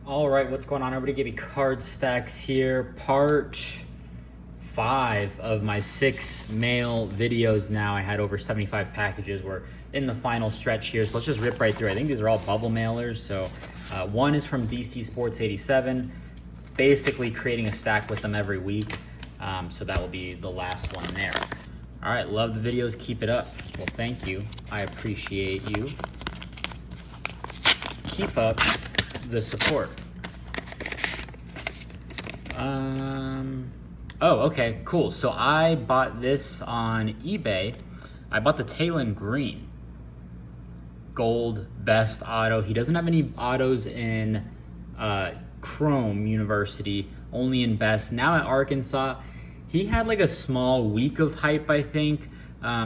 All right, what's going on, everybody? Give me card stacks here. Part 5 of my 6 mail videos now. I had over 75 packages. We're in the final stretch here, so let's just rip right through. I think these are all bubble mailers. So one is from DC Sports 87, basically creating a stack with them every week. So that will be the last one there. All right, love the videos. Keep it up. Well, thank you. I appreciate you. Keep up the support. Oh, okay, cool. So I bought this on eBay. I bought the Talon Green gold best auto. He doesn't have any autos in Chrome University, only in best. Now at Arkansas, he had like a small week of hype, I think.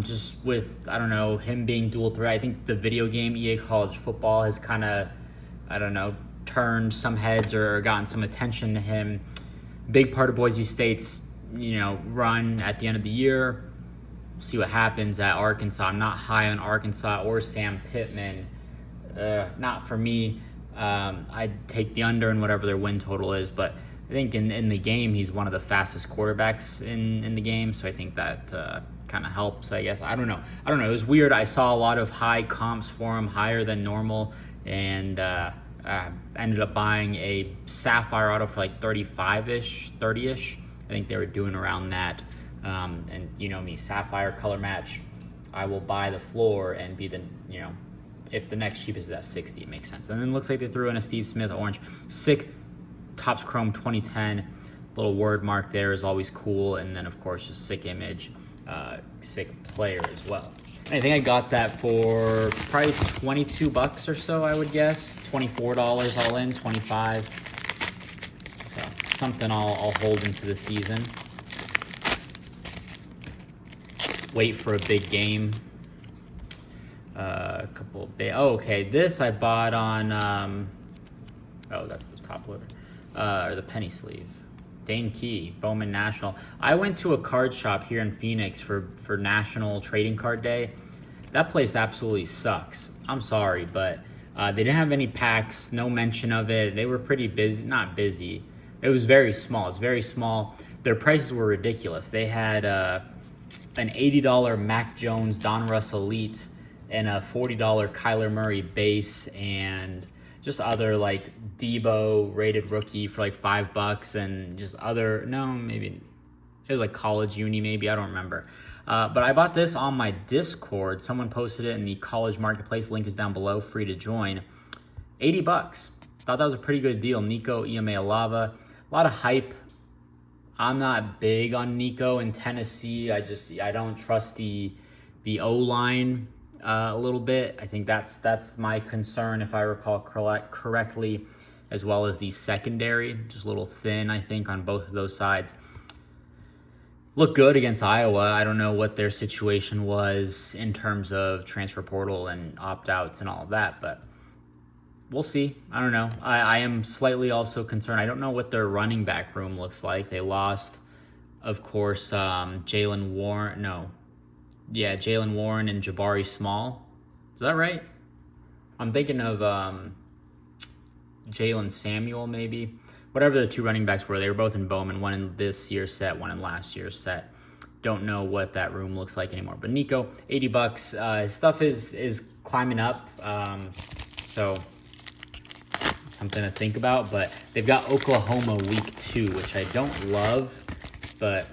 Just with, I don't know, him being dual threat. I think the video game EA College Football has kind of, I don't know, turned some heads or gotten some attention to him. Big part of Boise State's, run at the end of the year. See what happens at Arkansas. I'm not high on Arkansas or Sam Pittman. Not for me. I'd take the under in whatever their win total is, but I think in the game, he's one of the fastest quarterbacks in the game, so I think that kind of helps, I guess. I don't know. It was weird. I saw a lot of high comps for him, higher than normal, and ended up buying a Sapphire auto for like 35-ish, 30-ish. I think they were doing around that. And you know me, Sapphire color match. I will buy the floor and be the, if the next cheapest is at 60, it makes sense. And then it looks like they threw in a Steve Smith orange. Sick Topps Chrome 2010. Little word mark there is always cool. And then, of course, just sick image, sick player as well. I think I got that for probably $22 or so, I would guess. $24 all in, 25. So something I'll hold into the season. Wait for a big game. A couple of days. Oh, okay. This I bought on. That's the top loader, or the penny sleeve. Dane Key, Bowman National. I went to a card shop here in Phoenix for National Trading Card Day. That place absolutely sucks. I'm sorry, but they didn't have any packs. No mention of it. They were pretty busy. Not busy. It was very small. It's very small. Their prices were ridiculous. They had an $80 Mac Jones Don Russ Elite and a $40 Kyler Murray base, and just other like Debo rated rookie for like $5, and just other, maybe it was like college uni, maybe, I don't remember. But I bought this on my Discord. Someone posted it in the college marketplace. Link is down below, free to join. $80. Thought that was a pretty good deal. Nico EMA Alava. A lot of hype. I'm not big on Nico in Tennessee. I don't trust the O-line a little bit. I think that's my concern, if I recall correctly, as well as the secondary. Just a little thin, I think, on both of those sides. Looked good against Iowa. I don't know what their situation was in terms of transfer portal and opt-outs and all of that, but we'll see. I don't know. I am slightly also concerned. I don't know what their running back room looks like. They lost, of course, Jalen Warren. Jalen Warren and Jabari Small. Is that right? I'm thinking of Jalen Samuel, maybe. Whatever the two running backs were, they were both in Bowman. One in this year's set, one in last year's set. Don't know what that room looks like anymore. But Nico, $80. His stuff is climbing up. So something to think about. But they've got Oklahoma week 2, which I don't love, but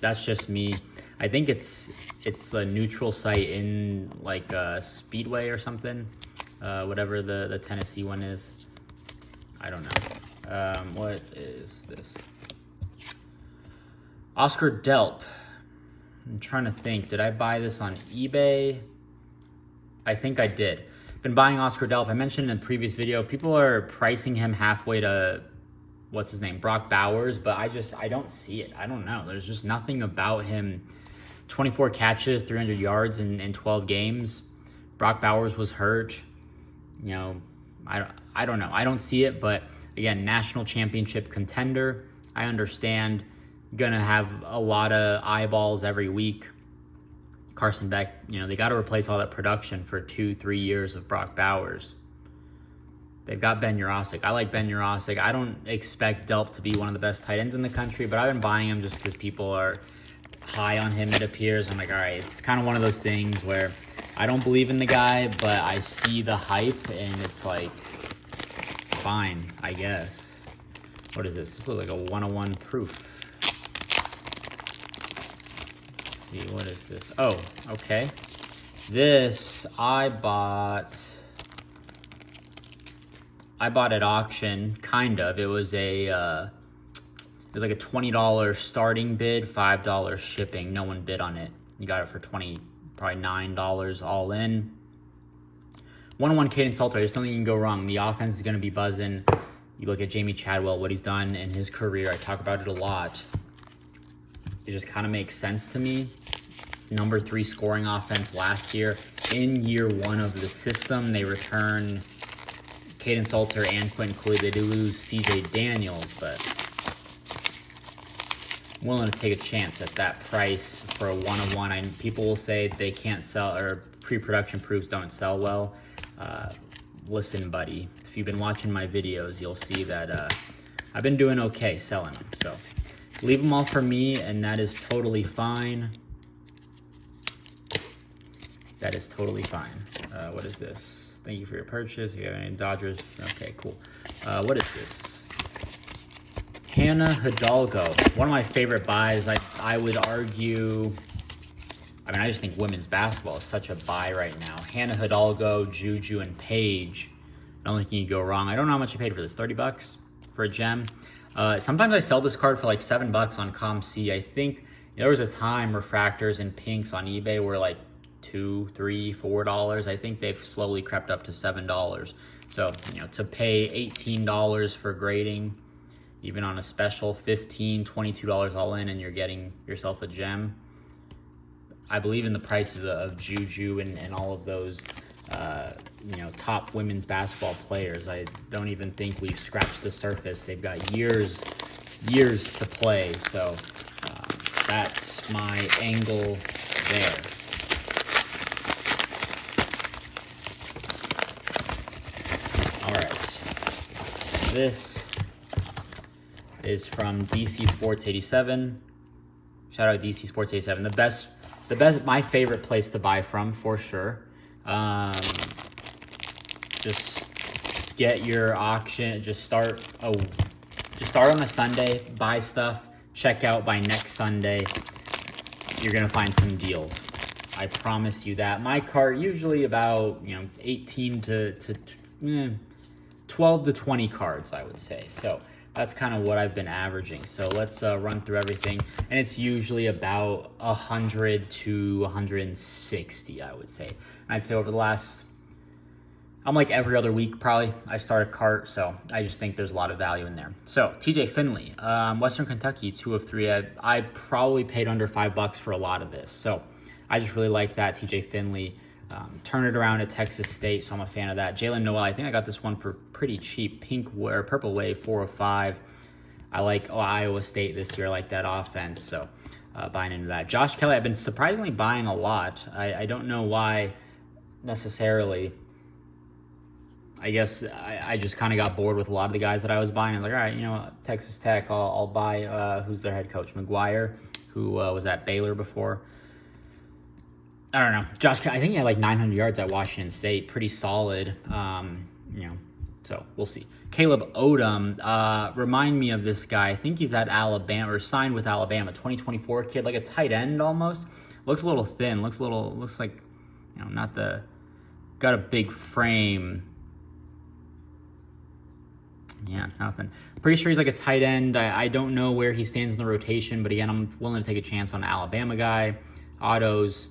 that's just me. I think it's a neutral site in like a Speedway or something. Whatever the Tennessee one is. I don't know. What is this? Oscar Delp. I'm trying to think. Did I buy this on eBay? I think I did. Been buying Oscar Delp. I mentioned in a previous video, people are pricing him halfway to, what's his name, Brock Bowers, but I don't see it. I don't know. There's just nothing about him. 24 catches, 300 yards in 12 games. Brock Bowers was hurt. I don't know. I don't see it, but again, national championship contender. I understand. Gonna have a lot of eyeballs every week. Carson Beck, they got to replace all that production for 2-3 years of Brock Bowers. They've got Ben Urosic. I like Ben Urosic. I don't expect Delp to be one of the best tight ends in the country, but I've been buying him just because people are high on him, it appears. I'm like, all right, it's kind of one of those things where I don't believe in the guy, but I see the hype, and it's like, fine, I guess. What is this? This looks like a 101 proof. Let's see, what is this? Oh, okay. This I bought at auction, kind of. It was like a $20 starting bid, $5 shipping. No one bid on it. You got it for probably $9 all in. 101 Caden Salter. There's something can go wrong. The offense is going to be buzzing. You look at Jamie Chadwell, what he's done in his career. I talk about it a lot. It just kind of makes sense to me. Number 3 scoring offense last year. In year 1 of the system, they return Caden Salter and Quentin Cooley. They do lose CJ Daniels, but I'm willing to take a chance at that price for a 101. People will say they can't sell, or pre-production proofs don't sell well. Listen, buddy, if you've been watching my videos, you'll see that I've been doing okay selling them. So leave them all for me, and that is totally fine. That is totally fine. What is this? Thank you for your purchase. If you have any Dodgers, okay, cool. What is this? Hannah Hidalgo, one of my favorite buys. I would argue, I just think women's basketball is such a buy right now. Hannah Hidalgo, Juju, and Paige. I don't think you can go wrong. I don't know how much I paid for this. $30 for a gem. Sometimes I sell this card for like $7 on ComC. I think there was a time refractors and pinks on eBay were like $2, $3, $4. I think they've slowly crept up to $7. So, to pay $18 for grading, even on a special, $15, $22 all in, and you're getting yourself a gem. I believe in the prices of Juju and all of those, top women's basketball players. I don't even think we've scratched the surface. They've got years to play. So that's my angle there. All right. This is from DC Sports 87. Shout out DC Sports 87. The best, my favorite place to buy from for sure. Just get your auction. Just start on a Sunday. Buy stuff. Check out by next Sunday. You're gonna find some deals. I promise you that. My cart usually about 18 to 12 to 20 cards, I would say. So that's kind of what I've been averaging. So let's run through everything. And it's usually about 100 to 160, I would say. And I'd say over the last, I'm like every other week probably, I start a cart. So I just think there's a lot of value in there. So TJ Finley, Western Kentucky, 2 of 3. I probably paid under $5 for a lot of this. So I just really like that. TJ Finley. Turn it around at Texas State, so I'm a fan of that. Jalen Noel, I think I got this one for pretty cheap. Purple Wave, 4 of 5. I like Iowa State this year. I like that offense, so buying into that. Josh Kelly, I've been surprisingly buying a lot. I don't know why necessarily. I guess I just kind of got bored with a lot of the guys that I was buying. I was like, all right, Texas Tech, I'll buy, who's their head coach? McGuire, who was at Baylor before. I don't know. Josh, I think he had like 900 yards at Washington State. Pretty solid. So we'll see. Caleb Odom, remind me of this guy. I think he's at Alabama or signed with Alabama. 2024 kid, like a tight end almost. Looks a little thin. Looks like, got a big frame. Yeah, nothing. Pretty sure he's like a tight end. I don't know where he stands in the rotation, but again, I'm willing to take a chance on an Alabama guy. Autos.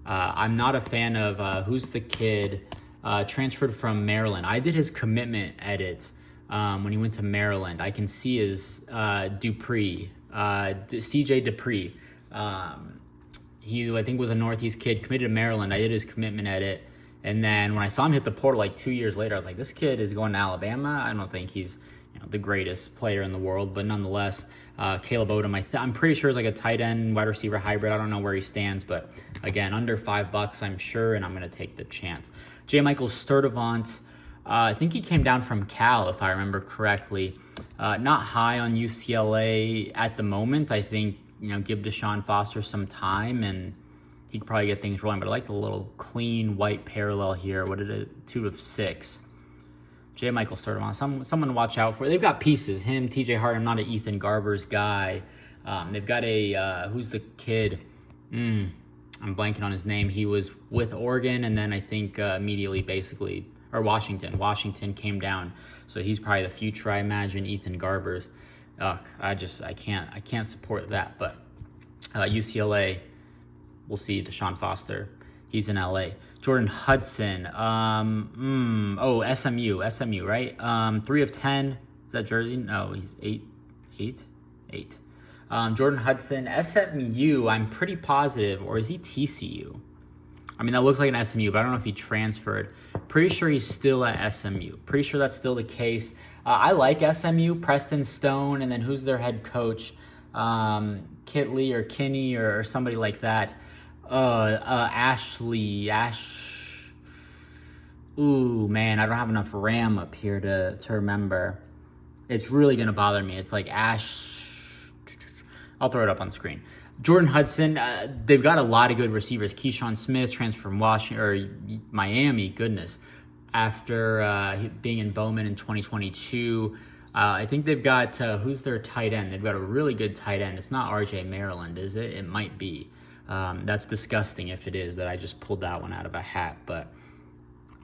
I'm not a fan of, who's the kid, transferred from Maryland. I did his commitment edit when he went to Maryland. I can see his Dupree, CJ Dupree. He, I think, was a Northeast kid, committed to Maryland. I did his commitment edit. And then when I saw him hit the portal like 2 years later, I was like, this kid is going to Alabama. I don't think he's the greatest player in the world, but nonetheless, Caleb Odom, I'm pretty sure is like a tight end, wide receiver hybrid. I don't know where he stands, but again, under $5, I'm sure, and I'm going to take the chance. J. Michael Sturdivant, I think he came down from Cal, if I remember correctly. Not high on UCLA at the moment. I think, give Deshaun Foster some time and he could probably get things rolling. But I like the little clean white parallel here. What did it? 2 of 6. J. Michael Sertivon, someone to watch out for. They've got pieces. Him, TJ Hart. I'm not an Ethan Garber's guy. They've got who's the kid? I'm blanking on his name. He was with Oregon, and then I think immediately, basically, or Washington. Washington came down, so he's probably the future, I imagine. Ethan Garber's. I can't support that. But UCLA, we'll see. Deshaun Foster, he's in LA. Jordan Hudson. SMU, right? 3 of 10. Is that Jersey? No, he's 8. Jordan Hudson, SMU, I'm pretty positive, or is he TCU? I mean, that looks like an SMU, but I don't know if he transferred. Pretty sure he's still at SMU. Pretty sure that's still the case. I like SMU, Preston Stone, and then who's their head coach? Kitley or Kinney or somebody like that. Ooh, man, I don't have enough RAM up here to remember. It's really going to bother me. It's like I'll throw it up on screen. Jordan Hudson, they've got a lot of good receivers. Keyshawn Smith, transferred from Miami, goodness. After being in Bowman in 2022, I think they've got, who's their tight end? They've got a really good tight end. It's not RJ Maryland, is it? It might be. That's disgusting if it is, that I just pulled that one out of a hat. But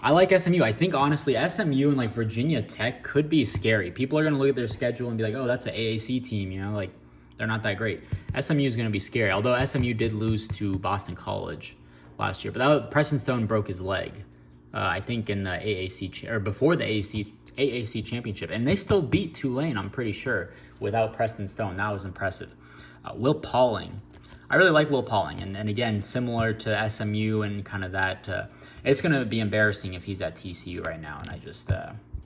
I like SMU. I think, honestly, SMU and, Virginia Tech could be scary. People are going to look at their schedule and be like, oh, that's an AAC team, they're not that great. SMU is going to be scary, although SMU did lose to Boston College last year. But Preston Stone broke his leg, I think, in the AAC or before the AAC championship, and they still beat Tulane, I'm pretty sure, without Preston Stone. That was impressive. Will Pauling. I really like Will Pauling, and again, similar to SMU and kind of that, it's going to be embarrassing if he's at TCU right now, and I just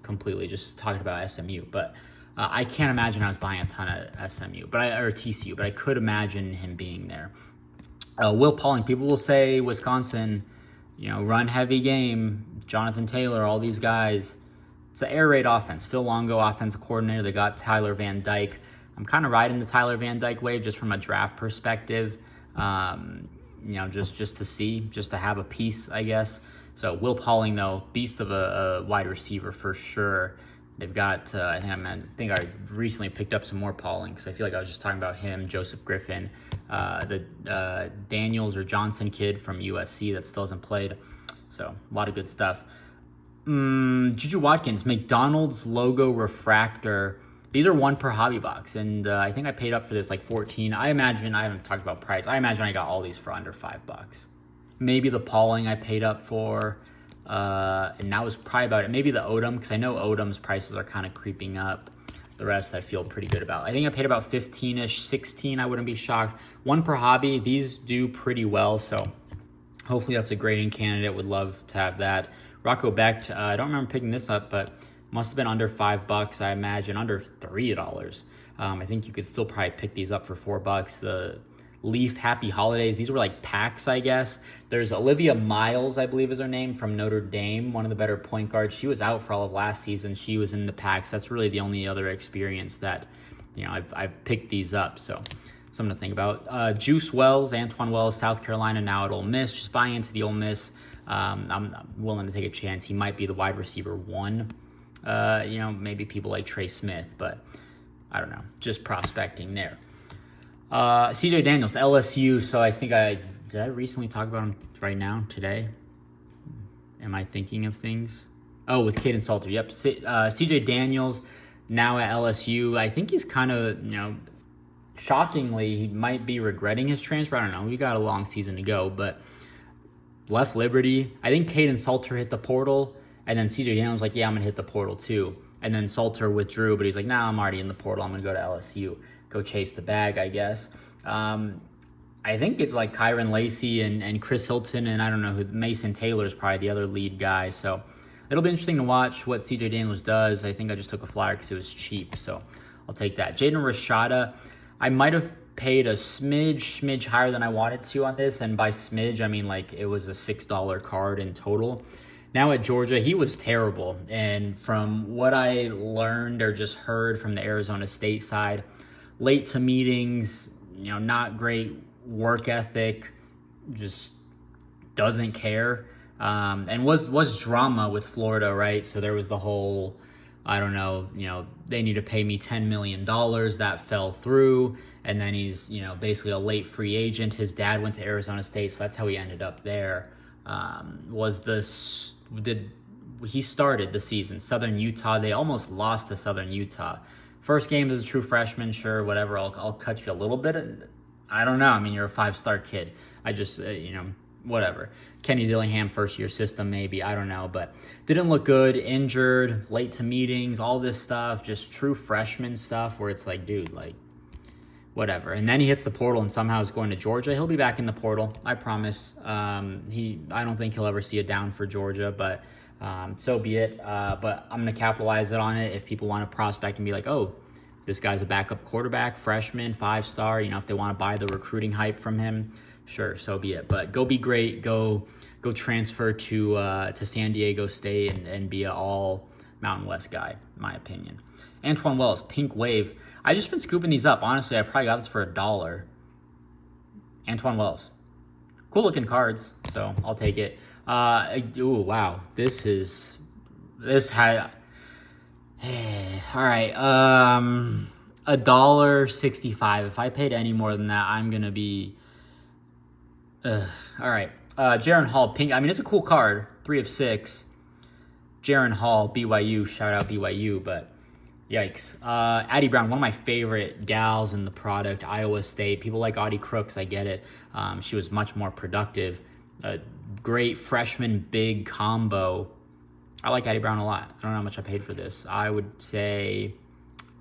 completely just talked about SMU, but I can't imagine I was buying a ton of SMU, or TCU, but I could imagine him being there. Will Pauling, people will say Wisconsin, run heavy game, Jonathan Taylor, all these guys. It's an air raid offense. Phil Longo, offensive coordinator. They got Tyler Van Dyke. I'm kind of riding the Tyler Van Dyke wave just from a draft perspective. Just to see, just to have a piece, I guess. So Will Pauling, though, beast of a wide receiver for sure. They've got, I think I recently picked up some more Pauling because I feel like I was just talking about him, Joseph Griffin, the Daniels or Johnson kid from USC that still hasn't played. So a lot of good stuff. Juju Watkins, McDonald's logo refractor. These are 1 per hobby box, and I think I paid up for this 14. I haven't talked about price. I imagine I got all these for under $5. Maybe the Pauling I paid up for. And that was probably about it. Maybe the Odom, because I know Odom's prices are kind of creeping up. The rest I feel pretty good about. I think I paid about 15-ish, 16. I wouldn't be shocked. 1 per hobby. These do pretty well, so hopefully that's a grading candidate. Would love to have that. Rocco Becht, I don't remember picking this up, but must have been under $5, I imagine, under $3. I think you could still probably pick these up for $4. The Leaf Happy Holidays. These were packs, I guess. There's Olivia Miles, I believe is her name, from Notre Dame, one of the better point guards. She was out for all of last season. She was in the packs. That's really the only other experience that, I've picked these up. So something to think about. Juice Wells, Antoine Wells, South Carolina, now at Ole Miss. Just buying into the Ole Miss. I'm willing to take a chance. He might be the wide receiver 1. Maybe people like Trey Smith, but I don't know. Just prospecting there. CJ Daniels, LSU. So I think did I recently talk about him right now, today? Am I thinking of things? Oh, with Caden Salter. Yep. CJ Daniels, now at LSU. I think he's kind of, shockingly, he might be regretting his transfer. I don't know. We got a long season to go, but left Liberty. I think Caden Salter hit the portal, and then CJ Daniels was like, yeah, I'm going to hit the portal too. And then Salter withdrew, but he's like, nah, I'm already in the portal. I'm going to go to LSU. Go chase the bag, I guess. I think it's Kyron Lacey and Chris Hilton, and I don't know who. Mason Taylor is probably the other lead guy. So it'll be interesting to watch what CJ Daniels does. I think I just took a flyer because it was cheap, so I'll take that. Jaden Rashada, I might have paid a smidge higher than I wanted to on this, and by smidge I mean it was a $6 card in total. Now at Georgia, he was terrible. And from what I learned or just heard from the Arizona State side, late to meetings, not great work ethic, just doesn't care. And was drama with Florida, right? So there was the whole, I don't know, they need to pay me $10 million. That fell through. And then he's, basically a late free agent. His dad went to Arizona State, so that's how he ended up there. He started the season, Southern Utah. They almost lost to Southern Utah. First game as a true freshman, sure, whatever. I'll cut you a little bit. I don't know. I mean, you're a 5-star kid. I just, whatever. Kenny Dillingham, first-year system, maybe. I don't know. But didn't look good, injured, late to meetings, all this stuff, just true freshman stuff where it's like, dude, like, whatever. And then he hits the portal and somehow is going to Georgia. He'll be back in the portal, I promise. I don't think he'll ever see a down for Georgia, but so be it. But I'm going to capitalize it on it if people want to prospect and be like, oh, this guy's a backup quarterback, freshman, 5-star. If they want to buy the recruiting hype from him, sure, so be it. But go be great. Go transfer to San Diego State and be an all Mountain West guy, in my opinion. Antoine Wells, Pink Wave. I just been scooping these up. Honestly, I probably got this for $1. Antoine Wells. Cool looking cards, so I'll take it. Ooh, wow. This had... all right. $1.65. If I paid any more than that, I'm going to be... all right. Jaron Hall, Pink. I mean, it's a cool card. 3 of 6. Jaron Hall, BYU. Shout out BYU, but... Yikes. Addie Brown, one of my favorite gals in the product, Iowa State. People like Audie Crooks, I get it. She was much more productive. Great freshman big combo. I like Addie Brown a lot. I don't know how much I paid for this. I would say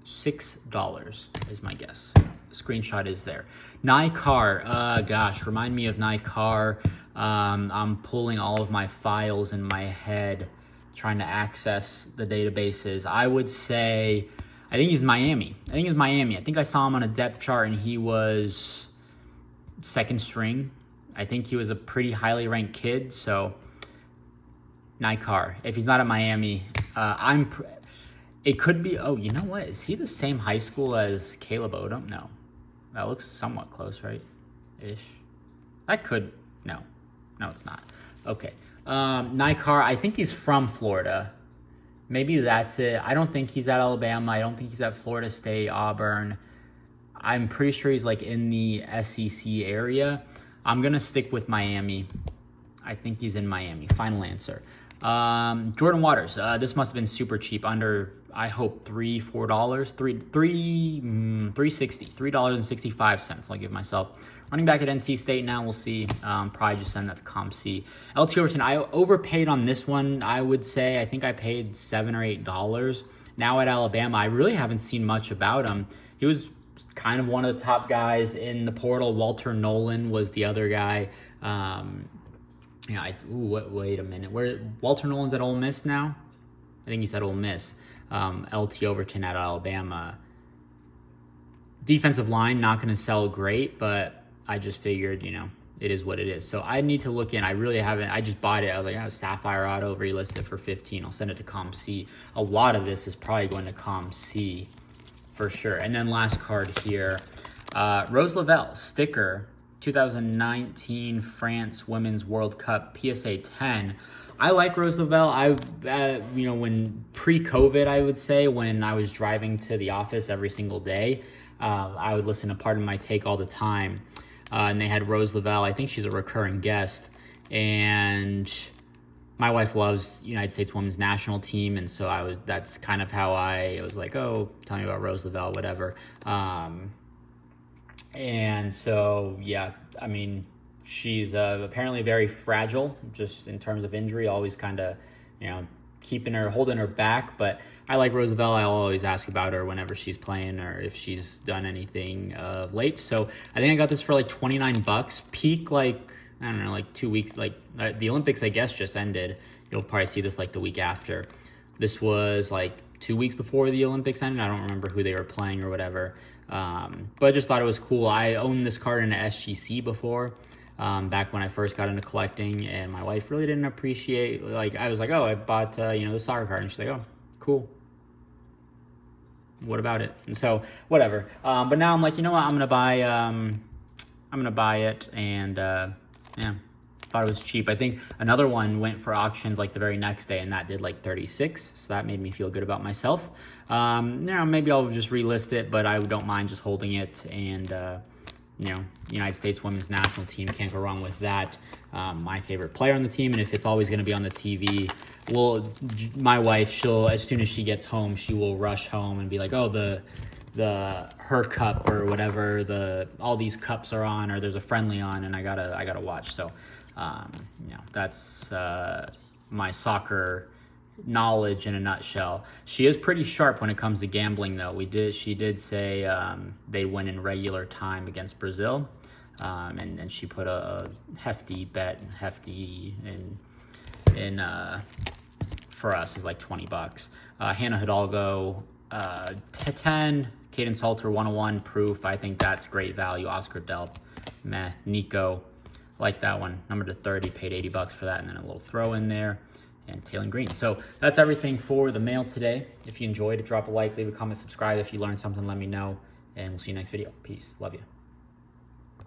$6 is my guess. The screenshot is there. Nikar, gosh, remind me of Nikar. I'm pulling all of my files in my head, trying to access the databases. I would say, I think he's Miami. I think I saw him on a depth chart and he was second string. I think he was a pretty highly ranked kid. So Nikar, if he's not at Miami, it could be, oh, you know what? Is he the same high school as Caleb Odom? No. That looks somewhat close, right? Ish. No, it's not. Okay. Nikar, I think he's from Florida. Maybe that's it. I don't think he's at Alabama. I don't think he's at Florida State, Auburn. I'm pretty sure he's like in the SEC area. I'm going to stick with Miami. I think he's in Miami. Final answer. Jordan Waters. This must have been super cheap. Under, I hope, $4. $3.65. I'll give myself. Running back at NC State now, we'll see. Probably just send that to ComC. LT Overton, I overpaid on this one, I would say. I think I paid $7 or $8. Now at Alabama, I really haven't seen much about him. He was kind of one of the top guys in the portal. Walter Nolan was the other guy. Wait a minute. Walter Nolan's at Ole Miss now? I think he's at Ole Miss. LT Overton at Alabama. Defensive line, not going to sell great, but I just figured, it is what it is. So I need to look in. I really haven't. I just bought it. I was like, Sapphire Auto, relisted for $15. I'll send it to ComC. A lot of this is probably going to ComC for sure. And then last card here, Rose Lavelle, sticker, 2019 France Women's World Cup PSA 10. I like Rose Lavelle. When pre-COVID, I would say, when I was driving to the office every single day, I would listen to Pardon My Take all the time. And they had Rose Lavelle. I think she's a recurring guest. And my wife loves United States Women's National Team. And so that's kind of how I was like, oh, tell me about Rose Lavelle, whatever. And so, yeah, I mean, she's apparently very fragile, just in terms of injury, always kind of, holding her back. But I like Rose Lavelle. I'll always ask about her whenever she's playing or if she's done anything of late. So I think I got this for like $29. Peak, like 2 weeks. The Olympics, I guess, just ended. You'll probably see this like the week after. This was like 2 weeks before the Olympics ended. I don't remember who they were playing or whatever. But I just thought it was cool. I owned this card in an SGC before. back when I first got into collecting, and my wife really didn't appreciate, like, I was like, oh, I bought, the soccer card, and she's like, oh, cool. What about it? And so, whatever. But now I'm like, you know what, I'm gonna buy it, and, yeah. Thought it was cheap. I think another one went for auctions like the very next day, and that did like 36, so that made me feel good about myself. Maybe I'll just relist it, but I don't mind just holding it. And United States women's national team, can't go wrong with that. My favorite player on the team, and if it's always going to be on the TV, my wife, she'll, as soon as she gets home, she will rush home and be like, oh, her cup or whatever, all these cups are on, or there's a friendly on, and I gotta watch. So that's my soccer knowledge in a nutshell. She is pretty sharp when it comes to gambling, though. She did say they win in regular time against Brazil, and she put a hefty bet, in for us is like $20. Hannah Hidalgo, 10. Caden Salter, 101 proof. I think that's great value. Oscar Delp, meh. Nico, like that one. Number to 30, paid $80 for that, and then a little throw in there. And Taylor Green. So that's everything for the mail today. If you enjoyed it, drop a like, leave a comment, subscribe. If you learned something, let me know. And we'll see you next video. Peace. Love you.